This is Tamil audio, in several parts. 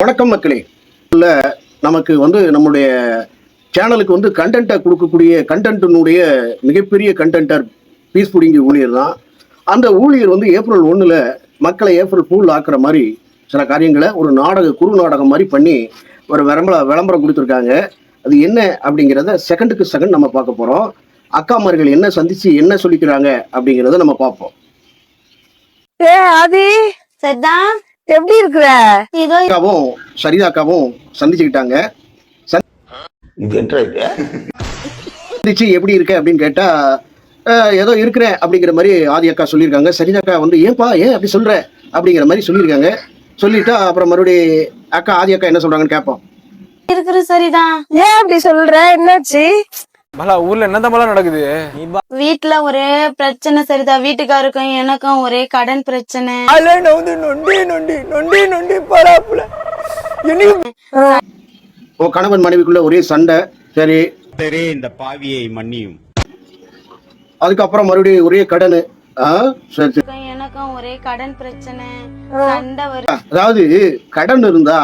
வணக்கம் மக்களே. நமக்கு நம்முடைய சேனலுக்கு கண்டென்ட்டை கொடுக்கக்கூடிய கண்டென்ட்டினுடைய மிகப்பெரிய கண்டென்டர் பீஸ் புடிங்கி ஊழியர் தான். அந்த ஊழியர் ஏப்ரல் 1 மக்களை ஏப்ரல் ஃபூல் ஆக்குற மாதிரி சில காரியங்களை ஒரு குறு நாடகம் மாதிரி பண்ணி ஒரு விளம்பரம் கொடுத்துருக்காங்க. அது என்ன அப்படிங்கிறத செகண்டுக்கு செகண்ட் நம்ம பார்க்க போகிறோம். அக்காமார்கள் என்ன சந்திச்சு என்ன சொல்லிக்கிறாங்க அப்படிங்கிறத நம்ம பார்ப்போம். அது சரிதான். எப்படி இருக்கிற? அக்காவும் சரிதாக்காவும் சந்திச்சுக்கிட்டாங்க. சந்திச்சு எப்படி இருக்க அப்படின்னு கேட்டா ஏதோ இருக்கிறேன் அப்படிங்கிற மாதிரி ஆதி அக்கா சொல்லியிருக்காங்க. சரிதாக்கா ஏன்பா ஏன் அப்படி சொல்ற அப்படிங்கிற மாதிரி சொல்லியிருக்காங்க. சொல்லிட்டா அப்புறம் மறுபடியும் அக்கா ஆதி அக்கா என்ன சொல்றாங்கன்னு கேட்போம். இருக்கிற சரிதான். ஏன் அப்படி சொல்ற? என்னாச்சு? ஊர்ல என்னதான் நடக்குது? வீட்டுல ஒரே பிரச்சனை சரிதா. வீட்டுக்காருக்கும் எனக்கும் ஒரே கடன் பிரச்சனை. கணவன் மனைவிக்குள்ள ஒரே சண்டை. சரி இந்த பாவியை மன்னியும். அதுக்கப்புறம் மறுபடியும் ஒரே கடன். எனக்கும் ஒரே கடன் பிரச்சனை சண்டை வரும். அதாவது கடன் இருந்தா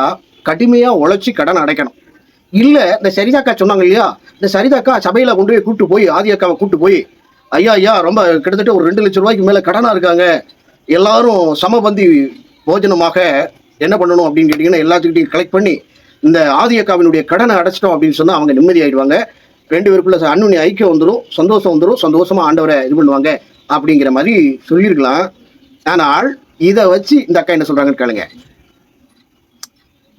கடுமையா உழைச்சி கடன் அடைக்கணும். இல்ல இந்த சரிதாக்கா சொன்னாங்க இல்லையா, இந்த சரிதாக்கா சபையில கொண்டு போய் கூட்டு போய் ஆதி அக்காவை கூட்டு போய் ஐயா ரொம்ப கிட்டத்தட்ட ஒரு 2 லட்சம் ரூபாய்க்கு மேல கடனா இருக்காங்க, எல்லாரும் சமபந்தி போஜனமாக என்ன பண்ணணும் அப்படின்னு கேட்டீங்கன்னா எல்லாத்துக்கிட்டையும் கலெக்ட் பண்ணி இந்த ஆதி அக்காவினுடைய கடனை அடைச்சிட்டோம் அப்படின்னு சொன்னா அவங்க நிம்மதி ஆயிடுவாங்க. 2 பேருக்குள்ள அன்னுடைய ஐக்கியம் வந்துடும், சந்தோஷம் வந்துடும், சந்தோஷமா ஆண்டவரை இது பண்ணுவாங்க அப்படிங்கிற மாதிரி சொல்லியிருக்கலாம். ஆனால் இதை வச்சு இந்த அக்கா என்ன சொல்றாங்கன்னு கேளுங்க.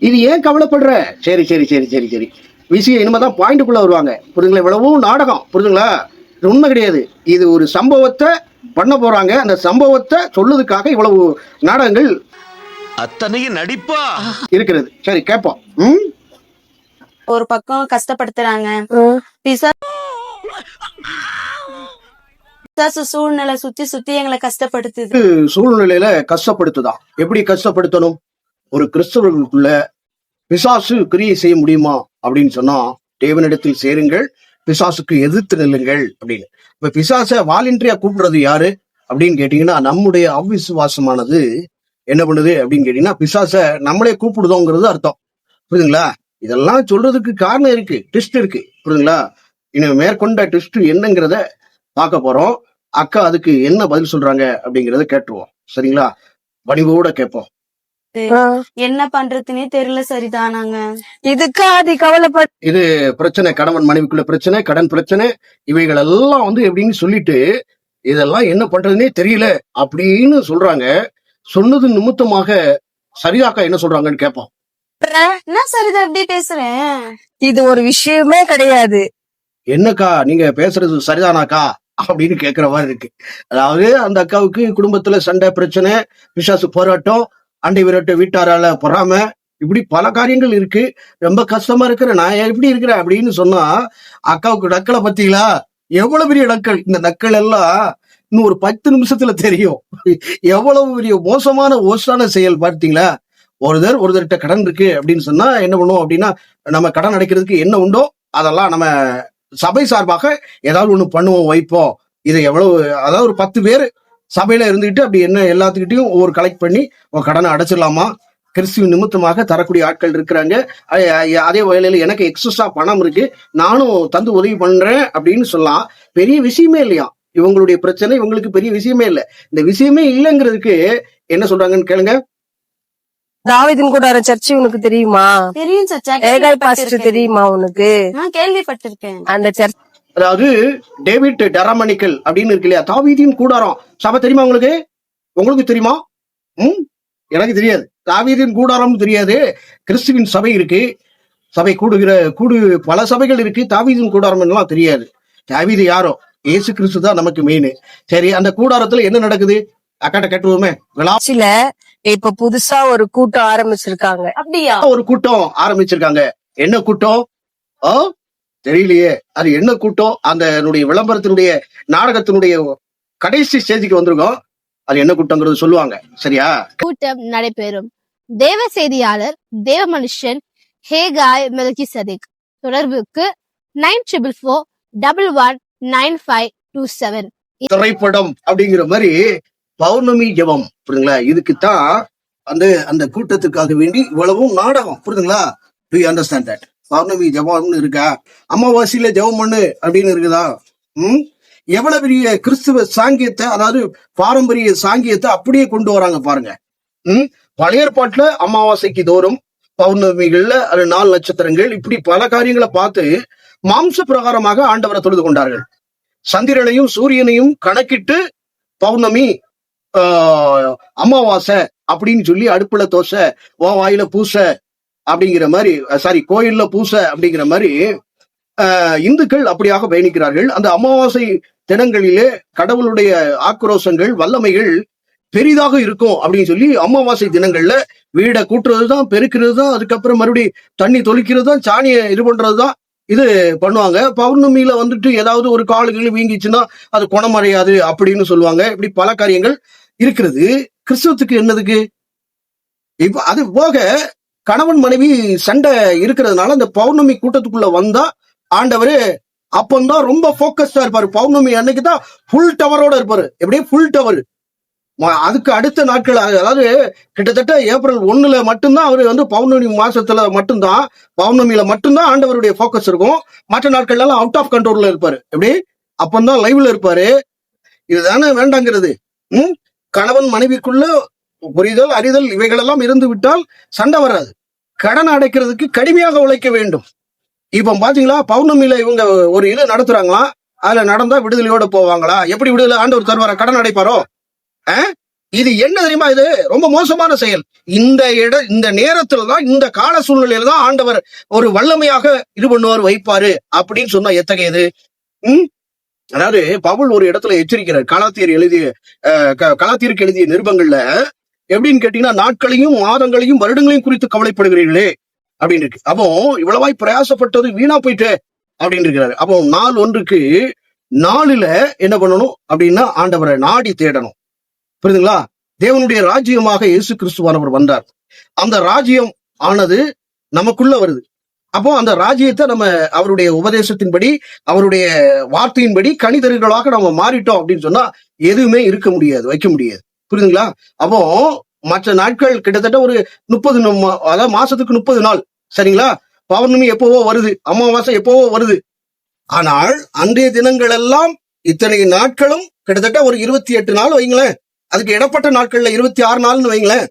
இது ஏன் கவலைப்படுற? சரி சரி சரி சரி சரி விஷயம் இனிமேதான் பாயிண்ட்டுக்குள்ள வருவாங்க. புரியுதுங்களா? இவ்வளவும் நாடகம். புரியுதுங்களா? இது உண்மை கிடையாது. இது ஒரு சம்பவத்தை பண்ண போறாங்க. அந்த சம்பவத்தை சொல்லுறதுக்காக இவ்வளவு நாடகங்கள் அத்தனையும் நடிப்பா இருக்கிறது. சரி கேட்போம். ஒரு பக்கம் கஷ்டப்படுத்துறாங்க. சூழ்நிலை சுத்தி எங்களை கஷ்டப்படுத்துது. சூழ்நிலையில கஷ்டப்படுத்துதான். எப்படி கஷ்டப்படுத்தணும்? ஒரு கிறிஸ்தவர்களுக்குள்ள பிசாசு கிரியை செய்ய முடியுமா அப்படின்னு சொன்னா தேவனிடத்தில் சேருங்கள், பிசாசுக்கு எதிர்த்து நில்லுங்கள் அப்படின்னு. இப்ப பிசாசை வாலண்டரியா கூப்பிடுறது யாரு அப்படின்னு கேட்டீங்கன்னா நம்முடைய அவ்விசுவாசமானது என்ன பண்ணுது அப்படின்னு கேட்டீங்கன்னா பிசாசை நம்மளே கூப்பிடுதோங்கிறது அர்த்தம். புரியுதுங்களா? இதெல்லாம் சொல்றதுக்கு காரணம் இருக்கு, ட்விஸ்ட் இருக்கு. புரியுதுங்களா? இன்னும் மேற்கொண்ட ட்விஸ்ட் என்னங்கிறத பார்க்க போறோம். அக்கா அதுக்கு என்ன பதில் சொல்றாங்க அப்படிங்கறத கேட்டுருவோம். சரிங்களா? பணிவோட கேட்போம். என்ன பண்றதுன்னே தெரியல சரிதானாங்க. இதுக்கு அது கவலைப்பட இது பிரச்சனை, கணவன் மனைவிக்குள்ள பிரச்சனை, கடன் பிரச்சனை, இவைகள் எல்லாம் எப்படின்னு சொல்லிட்டு இதெல்லாம் என்ன பண்றதுன்னே தெரியல அப்படின்னு சொல்றாங்க. சொன்னது நிமித்தமாக சரிதாக்கா என்ன சொல்றாங்கன்னு கேட்போம். என்ன சரிதா எப்படி பேசுறேன்? இது ஒரு விஷயமே கிடையாது. என்னக்கா நீங்க பேசுறது சரிதானாக்கா அப்படின்னு கேக்குற மாதிரி இருக்கு. அதாவது அந்த அக்காவுக்கு குடும்பத்துல சண்டை பிரச்சனை, பிசாசு போராட்டம், அண்டை விரட்டு, வீட்டாரால பொறாம, இப்படி பல காரியங்கள் இருக்கு. ரொம்ப கஷ்டமா இருக்கிற நான் எப்படி இருக்கிறேன் அப்படின்னு சொன்னா அக்காவுக்கு நக்களை பத்தீங்களா? எவ்வளவு பெரிய நக்கள். இந்த நக்கள் எல்லாம் இன்னும் ஒரு 10 நிமிஷத்துல தெரியும். எவ்வளவு பெரிய மோசமான செயல் பார்த்தீங்களா? ஒருத்தர்கிட்ட கடன் இருக்கு அப்படின்னு சொன்னா என்ன பண்ணுவோம் அப்படின்னா நம்ம கடன் அடைக்கிறதுக்கு என்ன உண்டோ அதெல்லாம் நம்ம சபை சார்பாக ஏதாவது ஒண்ணு பண்ணுவோம், வைப்போம். இது எவ்வளவு, அதாவது ஒரு 10 பேர் சபையில இருந்துகிட்டு அப்படி என்ன எல்லாத்துக்கிட்டையும் ஒவ்வொரு கலெக்ட் பண்ணி கடனை அடைச்சிடலாமா? கிறிஸ்துவ நிமித்தமாக தரக்கூடிய ஆட்கள் இருக்கிறாங்க. அதே வகையில எனக்கு எக்ஸஸா பணம் இருக்கு, நானும் தந்து உதவி பண்றேன் அப்படின்னு சொல்லலாம். பெரிய விஷயமே இல்லையா இவங்களுடைய பிரச்சனை? இவங்களுக்கு பெரிய விஷயமே இல்லை. இந்த விஷயமே இல்லைங்கிறதுக்கு என்ன சொல்றாங்கன்னு கேளுங்க. தாவீதின் கூடார சர்ச்சு உனக்கு தெரியுமா? தெரியும் சச்சா. ஏகாய் பாஸ்டர் தெரியுமா உனக்கு? கேள்விப்பட்டிருக்கேன். அந்த சர்ச் அதாவது டேவிட் டெராமனிக்கல் அப்படின்னு இருக்கு இல்லையா, தாவீதின் கூடாரம் சபை தெரியுமா உங்களுக்கு? உங்களுக்கு தெரியுமா? எனக்கு தெரியாது. தாவீதின் கூடாரம் தெரியாது. கிறிஸ்துவின் சபை இருக்கு, சபை கூடு பல சபைகள் இருக்கு. தாவீதின் கூடாரம் எல்லாம் தெரியாது. தாவீது யாரோ? இயேசு கிறிஸ்து தான் நமக்கு மெயின். சரி, அந்த கூடாரத்துல என்ன நடக்குது அக்காட்ட கேட்டுருவோமே. விளாசில இப்ப புதுசா ஒரு கூட்டம் ஆரம்பிச்சிருக்காங்க. அப்படியா? ஒரு கூட்டம் ஆரம்பிச்சிருக்காங்க. என்ன கூட்டம் தெரியலையே. அது என்ன கூட்டம்? அந்த விளம்பரத்தினுடைய நாடகத்தினுடைய கடைசி ஸ்டேஜுக்கு வந்திருக்கோம். அது என்ன கூட்டங்கிறது சொல்லுவாங்க. சரியா? கூட்டம் நடைபெறும். தேவ செய்தியாளர் தேவ மனுஷன் ஹேகாய் மெல்கிசதேக். தொடர்புக்கு 9441119527. திரைப்படம் அப்படிங்கிற மாதிரி பௌர்ணமி ஜெபம். புரியுங்களா? இதுக்குத்தான் அந்த அந்த கூட்டத்துக்காக வேண்டி இவ்வளவும் நாடகம், புரியுதுங்களா? Do you understand that? பௌர்ணமி ஜபம்னு இருக்கா, அமாவாசையில ஜெபம் பண்ணு அப்படின்னு இருக்குதா? எவ்வளவு பெரிய கிறிஸ்துவ சாங்கியத்தை, அதாவது பாரம்பரிய சாங்கியத்தை அப்படியே கொண்டு வராங்க பாருங்க. பழைய ஏற்பாட்டுல அமாவாசைக்கு தோறும், பௌர்ணமிகள்ல அது 4 நட்சத்திரங்கள், இப்படி பல காரியங்களை பார்த்து மாம்ச பிரகாரமாக ஆண்டவரை தொழுது கொண்டார்கள். சந்திரனையும் சூரியனையும் கணக்கிட்டு பௌர்ணமி அமாவாசை அப்படின்னு சொல்லி அடுப்புல தோசை, வாயில பூசை அப்படிங்கிற மாதிரி, சாரி கோயில்ல பூசை அப்படிங்கிற மாதிரி இந்துக்கள் அப்படியாக பயணிக்கிறார்கள். அந்த அமாவாசை தினங்களிலே கடவுளுடைய ஆக்ரோஷங்கள், வல்லமைகள் பெரிதாக இருக்கும் அப்படின்னு சொல்லி அமாவாசை தினங்கள்ல வீடை கூட்டுறதுதான், பெருக்கிறது தான், அதுக்கப்புறம் மறுபடியும் தண்ணி தொளிக்கிறது தான், சாணியை இது பண்றதுதான் இது பண்ணுவாங்க. பௌர்ணமியில வந்துட்டு ஏதாவது ஒரு காலுகள் வீங்கிச்சுன்னா அது குணமடையாது அப்படின்னு சொல்லுவாங்க. இப்படி பல காரியங்கள் இருக்கிறது. கிறிஸ்துவத்துக்கு என்னதுக்கு? இப்ப அது போக கணவன் மனைவி சண்டை இருக்கிறதுனால அந்த பௌர்ணமி கூட்டத்துக்குள்ள வந்தா ஆண்டவரு அப்பந்தான் ரொம்ப போக்கஸ்டா இருப்பாரு. பௌர்ணமி அன்னைக்கு தான் ஃபுல் டவரோட இருப்பாரு. எப்படியே ஃபுல் டவர். அதுக்கு அடுத்த நாட்கள், அதாவது கிட்டத்தட்ட ஏப்ரல் 1 மட்டும்தான் அவரு வந்து பௌர்ணமி மாசத்துல மட்டும்தான், பௌர்ணமியில மட்டும்தான் ஆண்டவருடைய போக்கஸ் இருக்கும். மற்ற நாட்கள் எல்லாம் அவுட் ஆஃப் கண்ட்ரோல்ல இருப்பாரு. எப்படி அப்பந்தான் லைவ்ல இருப்பாரு. இதுதானே வேண்டாங்கிறது. கணவன் மனைவிக்குள்ள புரிதல், அறிதல் இவைகளெல்லாம் இருந்து விட்டால் சண்டை வராது. கடன் அடைக்கிறதுக்கு கடுமையாக உழைக்க வேண்டும். இப்ப பாத்தீங்களா, பௌர்ணமியில இவங்க ஒரு இது நடத்துறாங்களா, அதுல நடந்தா விடுதலையோட போவாங்களா? எப்படி விடுதலை ஆண்டவர் தருவாரா? கடன் அடைப்பாரோ? இது என்ன தெரியுமா? இது ரொம்ப மோசமான செயல். இந்த நேரத்துலதான், இந்த கால சூழ்நிலையில தான் ஆண்டவர் ஒரு வல்லமையாக இது பண்ணுவார், வைப்பாரு அப்படின்னு சொன்னா எத்தகையது? அதாவது பவுல் ஒரு இடத்துல எச்சரிக்கிறார். கலாத்தியருக்கு எழுதிய நிருபங்கள்ல எப்படின்னு கேட்டீங்கன்னா, நாட்களையும் மாதங்களையும் வருடங்களையும் குறித்து கவலைப்படுகிறீர்களே அப்படின்னு இருக்கு. அப்போ இவ்வளவாய் பிரயாசப்பட்டது வீணா போயிட்டு அப்படின்னு இருக்கிறாரு. அப்போ நாள் ஒன்றுக்கு 4 என்ன பண்ணணும் அப்படின்னா, ஆண்டவரை நாடி தேடணும். புரியுதுங்களா? தேவனுடைய ராஜ்யமாக இயேசு கிறிஸ்துவானவர் வந்தார். அந்த ராஜ்யம் ஆனது நமக்குள்ள வருது. அப்போ அந்த ராஜ்யத்தை நம்ம அவருடைய உபதேசத்தின்படி, அவருடைய வார்த்தையின்படி கனிதர்களாக நம்ம மாறிட்டோம் அப்படின்னு சொன்னா எதுவுமே இருக்க முடியாது, வைக்க முடியாது. புரியுதுங்களா? அப்போ மற்ற நாட்கள் கிட்டத்தட்ட ஒரு 30, அதாவது மாசத்துக்கு 30 நாள், சரிங்களா? பௌர்ணமி எப்பவோ வருது, அமாவாசை எப்பவோ வருது. ஆனால் அன்றைய தினங்கள் எல்லாம் இத்தனை நாட்களும் கிட்டத்தட்ட ஒரு 28 நாள் வைங்களேன். அதுக்கு இடப்பட்ட நாட்கள்ல 26 நாள்னு வைங்களேன்.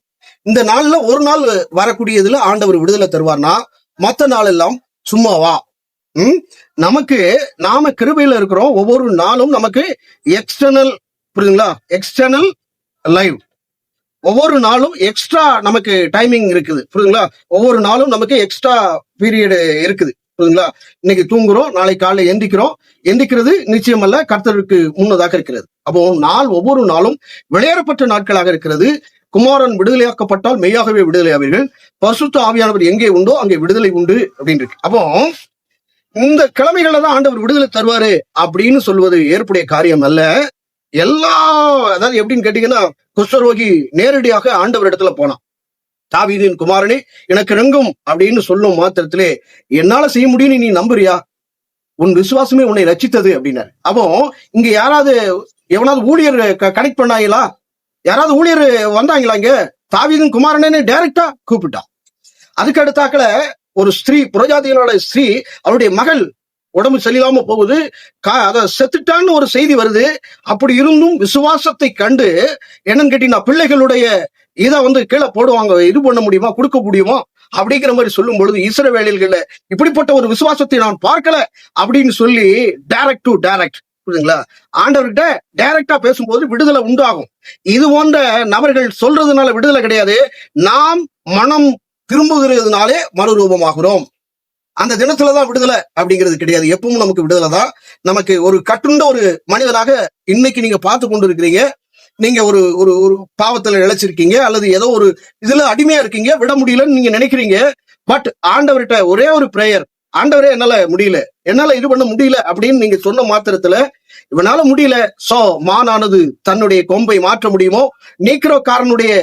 இந்த நாள்ல ஒரு நாள் வரக்கூடியதுல ஆண்டவர் விடுதலை தருவார்னா, மற்ற நாள் எல்லாம் சும்மாவா? நமக்கு நாம கிருபையில இருக்கிறோம். ஒவ்வொரு நாளும் நமக்கு எக்ஸ்டர்னல், புரியுதுங்களா, எக்ஸ்டர்னல் லைவ். ஒவ்வொரு நாளும் எக்ஸ்ட்ரா நமக்கு டைமிங் இருக்குது, புரியுதுங்களா? ஒவ்வொரு நாளும் நமக்கு எக்ஸ்ட்ரா பீரியட் இருக்குது, புரியுதுங்களா? இன்னைக்கு தூங்குறோம், நாளை காலைல எந்திக்கிறது நிச்சயம் அல்ல, கர்த்தருக்கு முன்னதாக இருக்கிறது. அப்போ ஒவ்வொரு நாளும் விளையாடப்பட்ட நாட்களாக இருக்கிறது. குமாரன் விடுதலையாக்கப்பட்டால் மெய்யாகவே விடுதலையாவீர்கள், பரிசுத்த ஆவியானவர் எங்கே உண்டோ அங்கே விடுதலை உண்டு அப்படின்னு இருக்கு. அப்போ இந்த கிழமைகளை தான் ஆண்டவர் விடுதலை தருவாரு அப்படின்னு சொல்வது ஏற்புடைய காரியம் அல்ல. அதாவது எப்படின்னு கேட்டீங்கன்னா, குஷ்டரோகி நேரடியாக ஆண்டவர் இடத்துல போனான். தாவீதின் குமாரனே எனக்கு இறங்கும் அப்படின்னு சொல்லும் மாத்திரத்திலே, என்னால செய்ய முடியும்னு நீ நம்புறியா? உன் விசுவாசமே உன்னை ரட்சித்தது அப்படின்னாரு. அப்போ இங்க எவனாவது ஊழியர் கனெக்ட் பண்ணாங்களா? யாராவது ஊழியர் வந்தாங்களா? இங்க தாவீதின் குமாரனே டைரக்டா கூப்பிட்டான். அதுக்கு அடுத்தாக்கல ஒரு ஸ்திரீ, புரஜாதிகளோட ஸ்திரீ, அவருடைய மகள் உடம்பு சரியில்லாம போகுது, அத செத்துட்டான்னு ஒரு செய்தி வருது. அப்படி இருந்தும் விசுவாசத்தை கண்டு, என்னன்னு கேட்டீங்கன்னா, பிள்ளைகளுடைய இதை கீழே போடுவாங்க, இது பண்ண முடியுமா, கொடுக்க முடியுமா அப்படிங்கிற மாதிரி சொல்லும் பொழுது, இஸ்ரவேலர்கள இப்படிப்பட்ட ஒரு விசுவாசத்தை நான் பார்க்கல அப்படின்னு சொல்லி டைரக்ட் டு டைரக்ட், புரியுதுங்களா, ஆண்டவர்கிட்ட டைரக்டா பேசும்போது விடுதலை உண்டாகும். இது போன்ற நபர்கள் சொல்றதுனால விடுதலை கிடையாது. நாம் மனம் திரும்புகிறதுனாலே மறுரூபமாகிறோம். அந்த தினத்துலதான் விடுதலை அப்படிங்கிறது கிடையாது. எப்பவும் நமக்கு விடுதலை தான். நமக்கு ஒரு கட்டுண்ட ஒரு மனிதனாக இன்னைக்கு நீங்க பார்த்து கொண்டு இருக்கிறீங்க. நீங்க ஒரு ஒரு ஒரு பாவத்துல இழைச்சிருக்கீங்க, அல்லது ஏதோ ஒரு இதுல அடிமையா இருக்கீங்க, விட முடியலன்னு நீங்க நினைக்கிறீங்க. பட் ஆண்டவர்கிட்ட ஒரே ஒரு பிரேயர், ஆண்டவரே என்னால முடியல, என்னால இது பண்ண முடியல அப்படின்னு நீங்க சொன்ன மாத்திரத்துல, இவனால முடியல, சோ மானானது தன்னுடைய கொம்பை மாற்ற முடியுமோ, நீக்கிறோக்காரனுடைய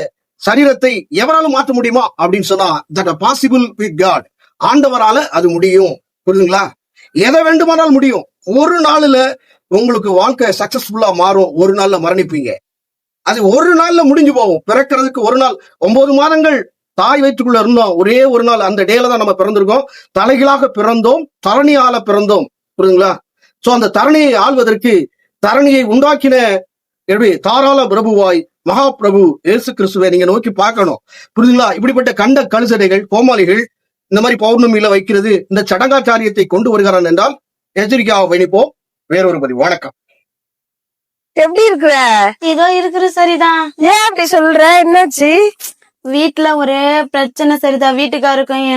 சரீரத்தை எவராலும் மாற்ற முடியுமா அப்படின்னு சொன்னா, தட் பாசிபிள் வித் காட், ஆண்டவரால அது முடியும். புரியுதுங்களா? எதை வேண்டுமானால் முடியும். ஒரு நாள்ல உங்களுக்கு வாழ்க்கை சக்சஸ்ஃபுல்லா மாறும், ஒரு நாள்ல மரணிப்பீங்க. அது ஒரு நாள்ல முடிஞ்சு போகும். பிறக்கிறதுக்கு ஒரு நாள், 9 மாதங்கள் தாய் வயிற்றுக்குள்ள இருந்தோம். ஒரே ஒரு நாள் அந்த டேல தான் நம்ம பிறந்திருக்கோம். தலைகளாக பிறந்தோம், தரணி ஆள பிறந்தோம். புரியுதுங்களா? சோ அந்த தரணியை ஆள்வதற்கு, தரணியை உண்டாக்கின எப்படி தாராள பிரபுவாய் மகா பிரபு இயேசு கிறிஸ்துவை நீங்க நோக்கி பார்க்கணும். புரியுதுங்களா? இப்படிப்பட்ட கண்ட கழுசடைகள், கோமாளிகள் இந்த மாதிரி பௌர்ணமியில வைக்கிறது, இந்த சடங்காச்சாரியத்தை கொண்டு வருகிறான் என்றால் எச்சரிக்கையாக பயணிப்போம். வேறொரு பதிவு. வணக்கம். எப்படி இருக்கிற? ஏதோ இருக்கிற சரிதான். ஏன் அப்படி சொல்ற? என்னாச்சு? வீட்டுல ஒரே பிரச்சனை சரிதா. வீட்டுக்காருக்கும்